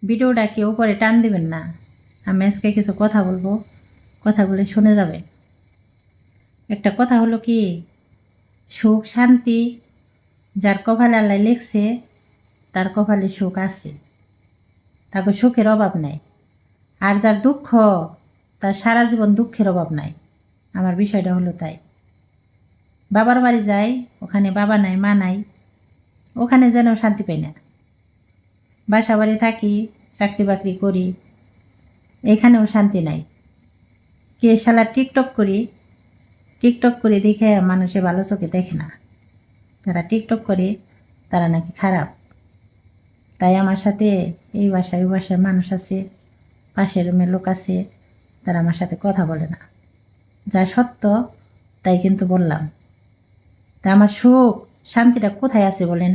ভিডিওটা কেউ পরে টান দিবেন না। আমি আজকে কিছু কথা বলবো, কথাগুলো শুনে যাবে। একটা কথা হলো কি, সুখ শান্তি যার কপালে আল্লাহ লিখছে তার কপালে সুখ আছে, তাকে সুখের অভাব নাই। আর যার দুঃখ, তার সারা জীবন দুঃখের অভাব নাই। আমার বিষয়টা হলো তাই। বাবার বাড়ি যাই, ওখানে বাবা নাই মা নাই, ওখানে যেন শান্তি পাই না। বাসা বাড়ি থাকি, চাকরি বাকরি করি, এখানেও শান্তি নাই। কে শালা টিকটক করি, টিকটক করে দেখে মানুষে ভালো চোখে দেখে না। যারা টিকটক করে তারা নাকি খারাপ। তাই আমার সাথে এই বাসায় ওই বাসায় মানুষ আছে, পাশের রুমের লোক আছে, তারা আমার সাথে কথা বলে না। যা সত্য তাই কিন্তু বললাম। তা আমার সুখ শান্তিটা কোথায় আছে বলেন?